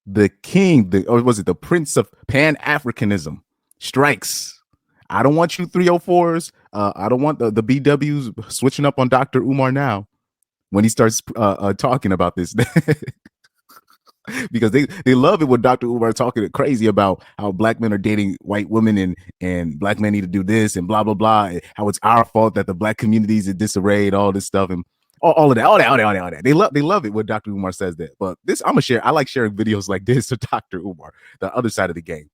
the king, or was it the prince of Pan-Africanism strikes. I don't want you 304s. I don't want the BWs switching up on Dr. Umar now when he starts talking about this. Because they love it when Dr. Umar talking crazy about how black men are dating white women and black men need to do this and blah, blah, blah. And how it's our fault that the black community is in disarray and all this stuff. And all of that. They love it when Dr. Umar says that. But this, I'm gonna share. I like sharing videos like this to Dr. Umar, the other side of the game,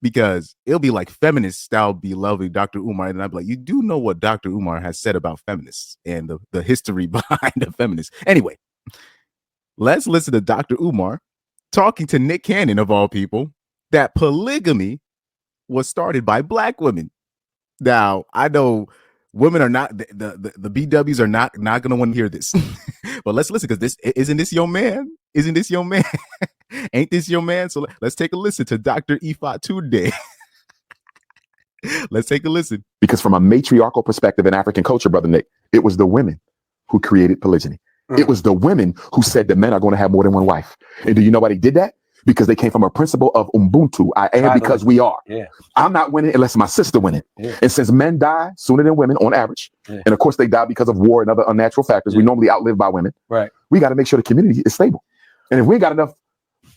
because it'll be like feminists style be loving Dr. Umar, and I'll be like, you do know what Dr. Umar has said about feminists and the history behind the feminists. Anyway, let's listen to Dr. Umar talking to Nick Cannon, of all people, that polygamy was started by black women. Now, I know women are not, the BWs are not going to want to hear this. But let's listen, because isn't this your man? Isn't this your man? Ain't this your man? So let's take a listen to Dr. Ifat today. Let's take a listen. Because from a matriarchal perspective in African culture, Brother Nick, it was the women who created polygyny. It was the women who said that men are going to have more than one wife. And do you know why they did that? Because they came from a principle of Ubuntu. I am because we are. Yeah. I'm not winning unless my sister winning. Yeah. And since men die sooner than women on average, and of course they die because of war and other unnatural factors, we normally outlive by women. Right. We got to make sure the community is stable. And if we ain't got enough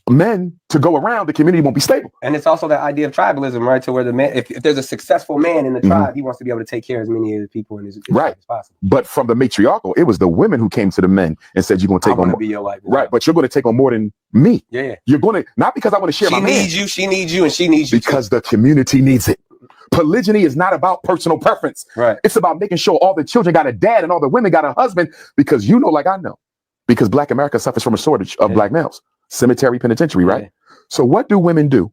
men to go around, the community won't be stable. And it's also that idea of tribalism, right? To where the man, if there's a successful man in the tribe, he wants to be able to take care of as many of the people in his tribe as possible. But from the matriarchal, it was the women who came to the men and said, you're going to take on more. Be your wife, right, but you're going to take on more than me. Yeah. You're going to, not because I want to share my man. She needs you, she needs you, and she needs you. Because the community needs it. Polygyny is not about personal preference. Right. It's about making sure all the children got a dad and all the women got a husband, because you know, like I know, because Black America suffers from a shortage of black males. Cemetery, penitentiary, right? So what do women do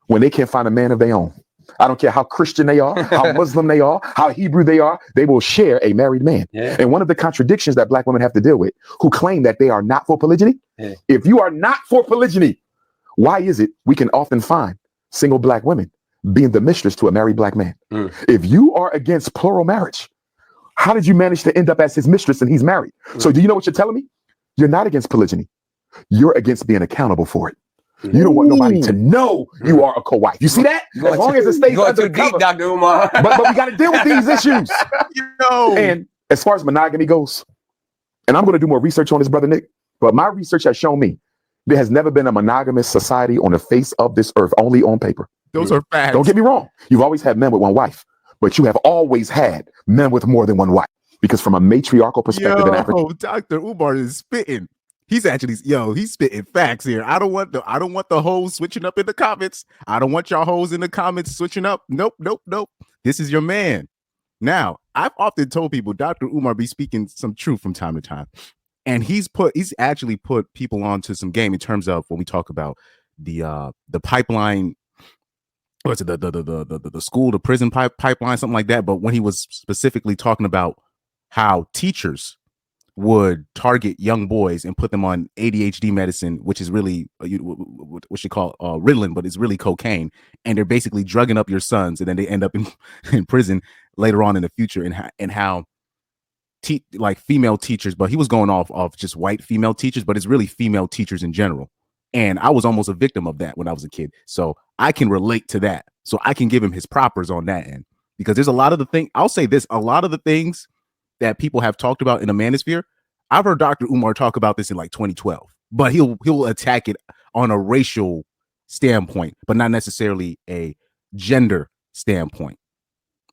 when they can't find a man of their own? I don't care how Christian they are, how Muslim they are, how Hebrew they are, they will share a married man. And one of the contradictions that black women have to deal with, who claim that they are not for polygyny, if you are not for polygyny, why is it we can often find single black women being the mistress to a married black man? If you are against plural marriage, how did you manage to end up as his mistress and he's married? So do you know what you're telling me? You're not against polygyny. You're against being accountable for it. You don't want nobody to know you are a co-wife. You see that? As long as it stays under the cover. Dr. Umar. but we got to deal with these issues. And as far as monogamy goes, and I'm going to do more research on this, Brother Nick, but my research has shown me there has never been a monogamous society on the face of this earth, only on paper. Those are facts. Don't get me wrong. You've always had men with one wife, but you have always had men with more than one wife. Because from a matriarchal perspective in Africa. Dr. Umar is spitting. He's actually, he's spitting facts here. I don't want the hoes switching up in the comments. I don't want y'all hoes in the comments switching up. Nope. This is your man. Now, I've often told people Dr. Umar be speaking some truth from time to time. And he's actually put people onto some game in terms of when we talk about the pipeline, what's it, the school to prison pipeline, something like that. But when he was specifically talking about how teachers would target young boys and put them on ADHD medicine, which is really what you call Ritalin, but it's really cocaine. And they're basically drugging up your sons, and then they end up in prison later on in the future. And how like female teachers, but he was going off just white female teachers, but it's really female teachers in general. And I was almost a victim of that when I was a kid. So I can relate to that. So I can give him his propers on that end, because there's a lot of the thing. I'll say this, a lot of the things that people have talked about in the manosphere, I've heard Dr. Umar talk about this in like 2012, but he'll attack it on a racial standpoint, but not necessarily a gender standpoint.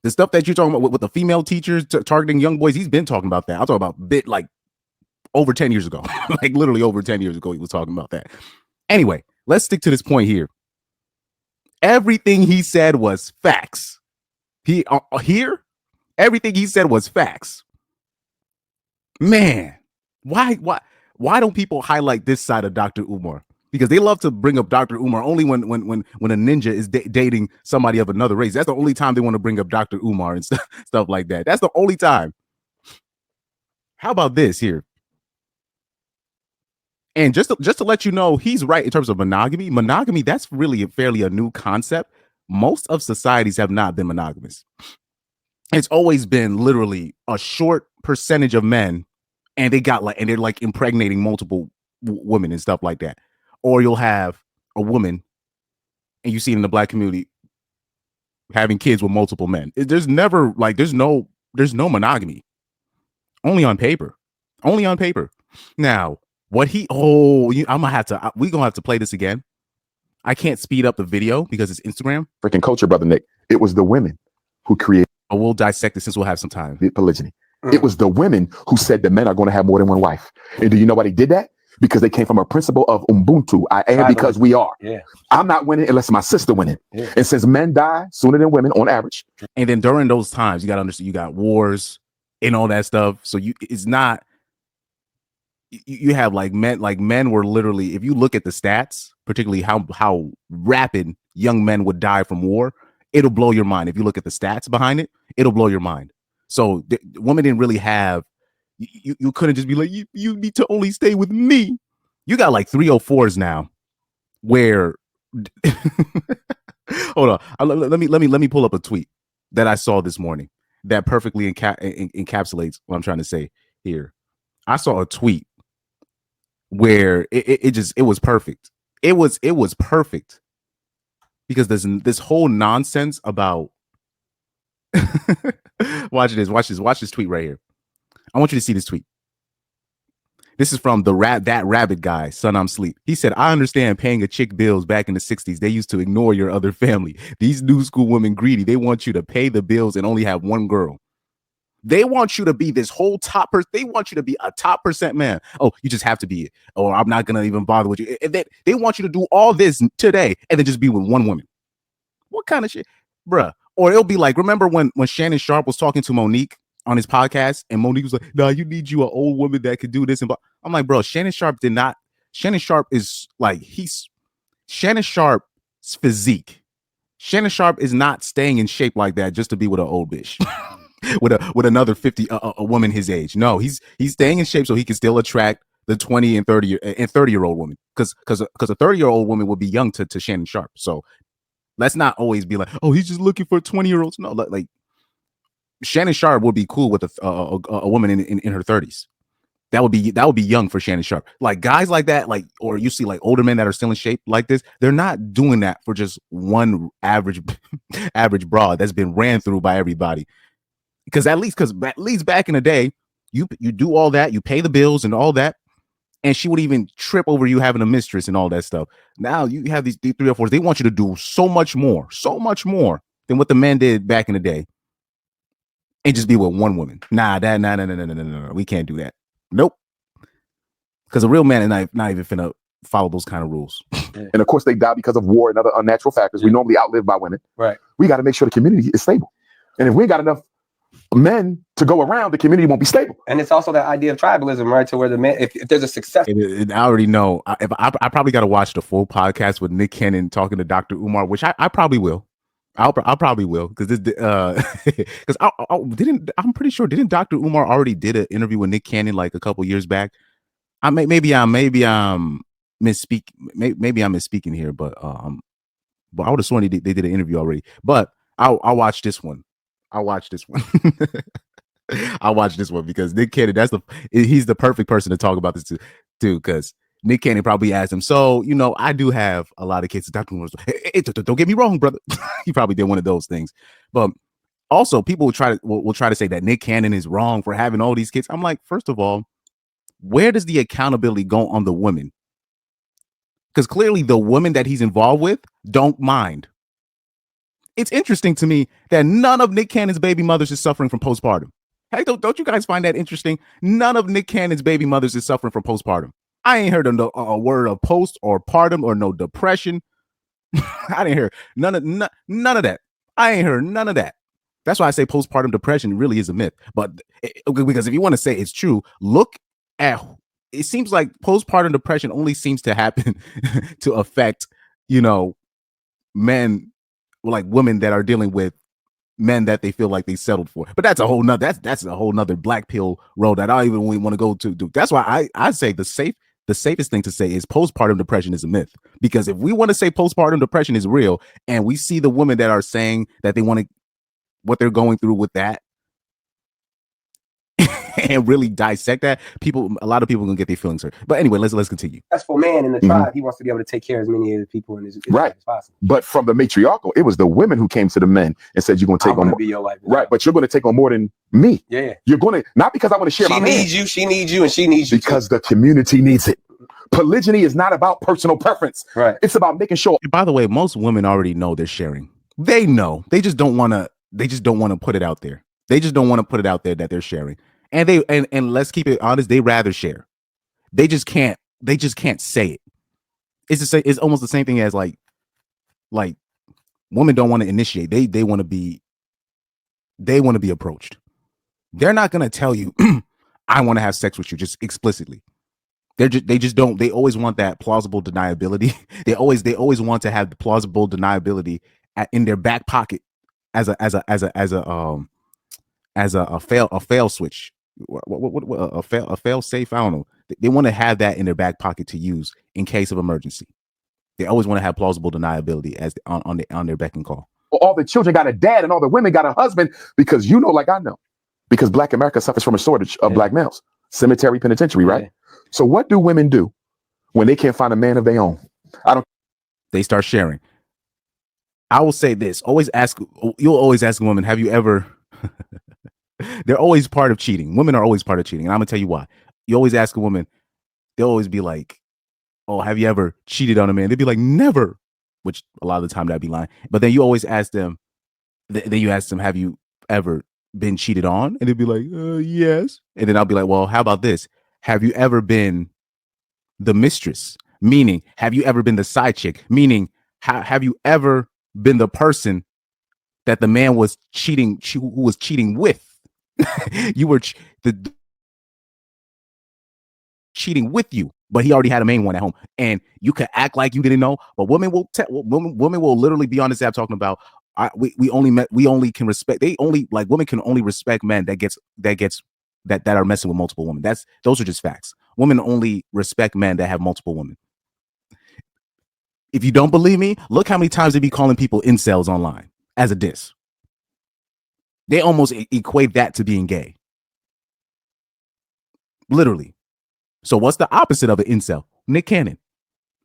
The stuff that you're talking about with the female teachers targeting young boys, he's been talking about that. I'll talk about bit like over 10 years ago, like literally over 10 years ago, he was talking about that. Anyway, let's stick to this point here. Everything he said was facts. Everything he said was facts. Man, why don't people highlight this side of Dr. Umar? Because they love to bring up Dr. Umar only when a ninja is dating somebody of another race. That's the only time they want to bring up Dr. Umar and stuff like that. That's the only time. How about this here? And just to let you know, he's right in terms of monogamy. Monogamy, that's really fairly a new concept. Most of societies have not been monogamous. It's always been literally a short percentage of men, and they're like impregnating multiple women and stuff like that. or you'll have a woman, and you see it in the black community having kids with multiple men. There's never like there's no monogamy. Only on paper. Only on paper. Now, what he I'm gonna have to we gonna have to play this again. I can't speed up the video because it's Instagram. Freaking culture, brother Nick. It was the women who created We'll dissect it since we'll have some time. polygyny. It was the women who said that men are going to have more than one wife. And do you know why they did that? Because they came from a principle of Ubuntu. I am because we are. Yeah. I'm not winning unless my sister winning. Yeah. And since men die sooner than women on average. And then during those times, you got to understand, you got wars and all that stuff. So it's not, you have like men were literally, if you look at the stats, particularly how rapid young men would die from war, it'll blow your mind. If you look at the stats behind it, it'll blow your mind. So the women didn't really have, you couldn't just be like, you need to only stay with me. You got like 304s now where, hold on. Let me pull up a tweet that I saw this morning that perfectly encapsulates what I'm trying to say here. I saw a tweet where it was perfect. It was perfect because there's this whole nonsense about watch this tweet right here. I want you to see this tweet. This is from that rabbit guy, son, I'm sleep. He said, I understand paying a chick bills back in the 60s. They used to ignore your other family. These new school women greedy. They want you to pay the bills and only have one girl. They want you to be this whole they want you to be a top percent man. Oh, you just have to be it. Or I'm not going to even bother with you. They want you to do all this today and then just be with one woman. What kind of shit? Bruh. Or it'll be like, remember when Shannon Sharp was talking to Monique on his podcast and Monique was like, nah, you need you an old woman that could do this. And I'm like, bro, Shannon Sharp is like, Shannon Sharp's physique. Shannon Sharp is not staying in shape like that just to be with an old bitch. with another 50 a woman his age. No, he's staying in shape so he can still attract the 20 and 30-year-old woman. Because a 30-year-old woman would be young to Shannon Sharp. So let's not always be like, oh, he's just looking for 20-year-olds. No, like Shannon Sharp would be cool with a woman in her 30s. That would be young for Shannon Sharp. Like guys like that, like, or you see like older men that are still in shape like this, they're not doing that for just one average broad that's been ran through by everybody. Because at least back in the day, you do all that, you pay the bills and all that, and she would even trip over you having a mistress and all that stuff. Now you have these 304s. They want you to do so much more than what the men did back in the day, and just be with one woman. Nah, no. We can't do that. Nope. Because a real man is not even finna follow those kind of rules. And of course, they die because of war and other unnatural factors. We normally outlive by women. Right. We got to make sure the community is stable. And if we ain't got enough men to go around, the community won't be stable. And it's also that idea of tribalism, right? To where the man, if there's a success, I already know. I probably got to watch the full podcast with Nick Cannon talking to Dr. Umar, which I probably will. I probably will because because I'm pretty sure didn't Dr. Umar already did an interview with Nick Cannon like a couple years back. Maybe I'm misspeaking here, but I would have sworn they did an interview already. But I'll watch this one. I'll watch this one because Nick Cannon, he's the perfect person to talk about this too, because Nick Cannon probably asked him, so, I do have a lot of kids. Dr. Umar was like, hey, don't get me wrong, brother. He probably did one of those things. But also people will try to say that Nick Cannon is wrong for having all these kids. I'm like, first of all, where does the accountability go on the women? Because clearly the women that he's involved with don't mind. It's interesting to me that none of Nick Cannon's baby mothers is suffering from postpartum. Hey, don't you guys find that interesting? None of Nick Cannon's baby mothers is suffering from postpartum. I ain't heard a word of post or partum or no depression. I didn't hear none of that. I ain't heard none of that. That's why I say postpartum depression really is a myth. But because if you want to say it's true, look at, it seems like postpartum depression only seems to happen to affect, men, like women that are dealing with men that they feel like they settled for. But that's a whole nother black pill road that I don't even want to go to. That's why I say the safest thing to say is postpartum depression is a myth. Because if we want to say postpartum depression is real, and we see the women that are saying that they want to, what they're going through with that, and really dissect that, a lot of people gonna get their feelings hurt. But anyway, let's continue. Successful man in the tribe, he wants to be able to take care of as many of the people in his tribe as possible. But from the matriarchal, it was the women who came to the men and said, "You're going to take on be your wife, right? But you're going to take on more than me. Yeah, you're going to not because I want to share. She needs you. She needs you, and she needs you because the community needs it. Polygyny is not about personal preference. Right. It's about making sure. And by the way, most women already know they're sharing. They know. They just don't want to. They just don't want to put it out there. They just don't want to put it out there that they're sharing. And and let's keep it honest. They rather share. They just can't. They just can't say it. It's almost the same thing as like women don't want to initiate. They want to be. They want to be approached. They're not gonna tell you, "I want to have sex with you," just explicitly. They just don't. They always want that plausible deniability. They always want to have the plausible deniability in their back pocket as a fail switch. A fail safe. I don't know. They want to have that in their back pocket to use in case of emergency. They always want to have plausible deniability as on their beck and call. All the children got a dad and all the women got a husband because like I know, because Black America suffers from a shortage of Black males. Cemetery, penitentiary, right? So what do women do when they can't find a man of their own? They start sharing. I will say this: you'll always ask a woman, "Have you ever?" They're always part of cheating. Women are always part of cheating. And I'm going to tell you why. You always ask a woman, they'll always be like, "Oh, have you ever cheated on a man?" They'd be like, "Never," which a lot of the time that'd be lying. But then you always ask them, "Have you ever been cheated on?" And they'd be like, "Yes." And then I'll be like, "Well, how about this? Have you ever been the mistress?" Meaning, have you ever been the side chick? Meaning, have you ever been the person that the man was cheating, who was cheating with? You were cheating with you, but he already had a main one at home, and you could act like you didn't know. But women will women will literally be on this app talking about we only can respect. Women can only respect men that are messing with multiple women. Those are just facts. Women only respect men that have multiple women. If you don't believe me, look how many times they be calling people incels online as a diss. They almost equate that to being gay. Literally. So what's the opposite of an incel? Nick Cannon.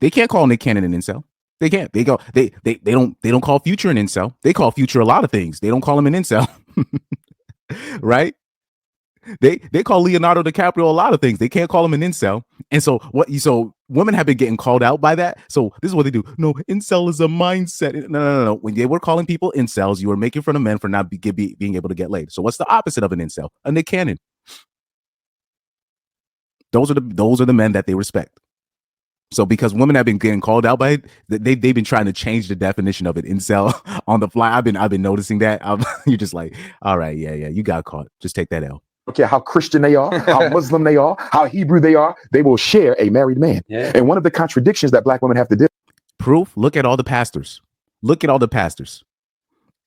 They can't call Nick Cannon an incel. They can't. They don't call Future an incel. They call Future a lot of things. They don't call him an incel. Right? They call Leonardo DiCaprio a lot of things. They can't call him an incel. And so women have been getting called out by that. So this is what they do. No, incel is a mindset. No. When they were calling people incels, you were making fun of men for not being able to get laid. So what's the opposite of an incel? A Nick Cannon. Those are the men that they respect. So because women have been getting called out by it, they've been trying to change the definition of it incel on the fly. I've been noticing that. You're just like, all right, yeah, you got caught. Just take that L. Okay, how Christian they are, how Muslim they are, how Hebrew they are, they will share a married man. Yeah. And one of the contradictions that Black women have to do. Proof, look at all the pastors.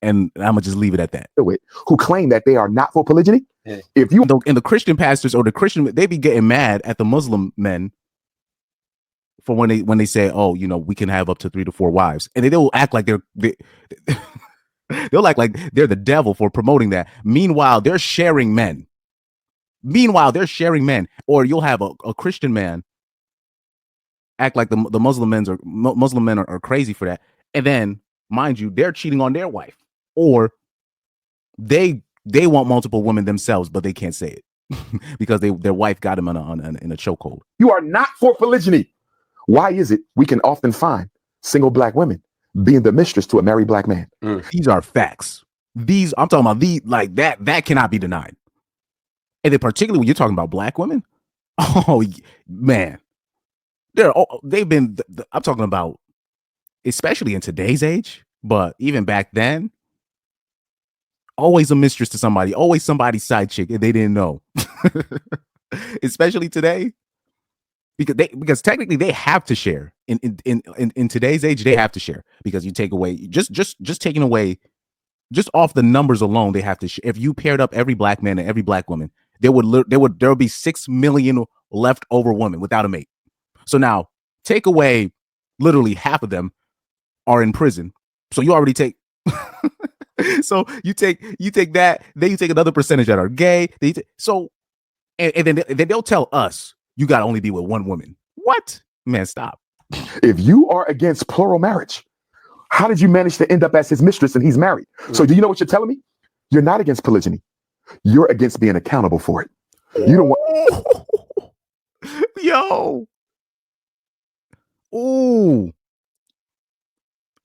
And I'm gonna just leave it at that. Who claim that they are not for polygyny. Yeah. And the Christian pastors or the Christian, they be getting mad at the Muslim men for when they say, "Oh, we can have up to 3 to 4 wives," and they'll act like they'll act like they're the devil for promoting that. Meanwhile, they're sharing men. Or you'll have a Christian man act like the Muslim men are crazy for that, and then mind you, they're cheating on their wife, or they want multiple women themselves, but they can't say it because their wife got them in a chokehold. You are not for polygyny. Why is it we can often find single Black women being the mistress to a married Black man? These are facts. I'm talking about that cannot be denied. And then particularly when you're talking about Black women, oh man, I'm talking about, especially in today's age, but even back then, always a mistress to somebody, always somebody's side chick, and they didn't know. Especially today, because technically they have to share. In today's age, they have to share, because you take away just taking away, just off the numbers alone, they have to share. If you paired up every Black man and every Black woman, there would be 6 million leftover women without a mate. So now take away literally half of them are in prison. So you already take So you take that, then you take another percentage that are gay. And then they'll tell us you got to only be with one woman. What? Man, stop. If you are against plural marriage, how did you manage to end up as his mistress and he's married? So do you know what you're telling me? You're not against polygyny. You're against being accountable for it. You don't want. Yo. Ooh.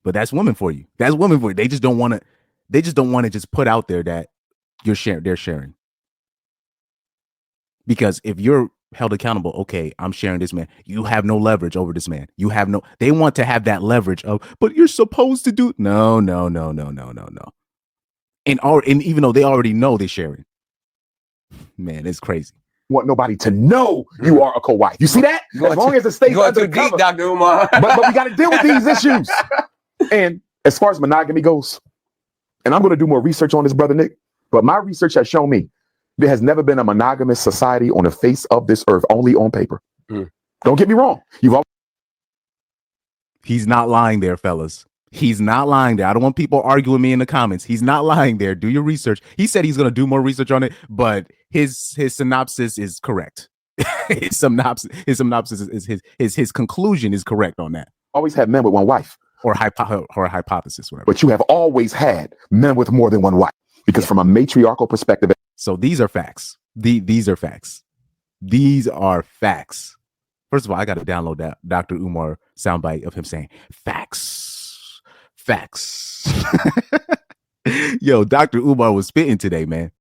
But that's women for you. That's women for you. They just don't want to just put out there that they're sharing. Because if you're held accountable, okay, I'm sharing this man. You have no leverage over this man. They want to have that leverage of, but you're supposed to do. No. And even though they already know they're sharing, man, it's crazy. Want nobody to know you are a co-wife. You see that? As long as it stays under the cover. Dr. Umar. but we got to deal with these issues. And as far as monogamy goes, and I'm going to do more research on this, brother Nick, but my research has shown me there has never been a monogamous society on the face of this earth, only on paper. Don't get me wrong. He's not lying there, fellas. He's not lying there. I don't want people arguing with me in the comments. He's not lying there. Do your research. He said he's going to do more research on it, but his synopsis is correct. his synopsis is his conclusion is correct on that. Always had men with one wife. Or hypothesis, whatever. But you have always had men with more than one wife. Because from a matriarchal perspective. So these are facts. These are facts. These are facts. First of all, I got to download that Dr. Umar soundbite of him saying facts. Yo, Dr. Umar was spitting today, man.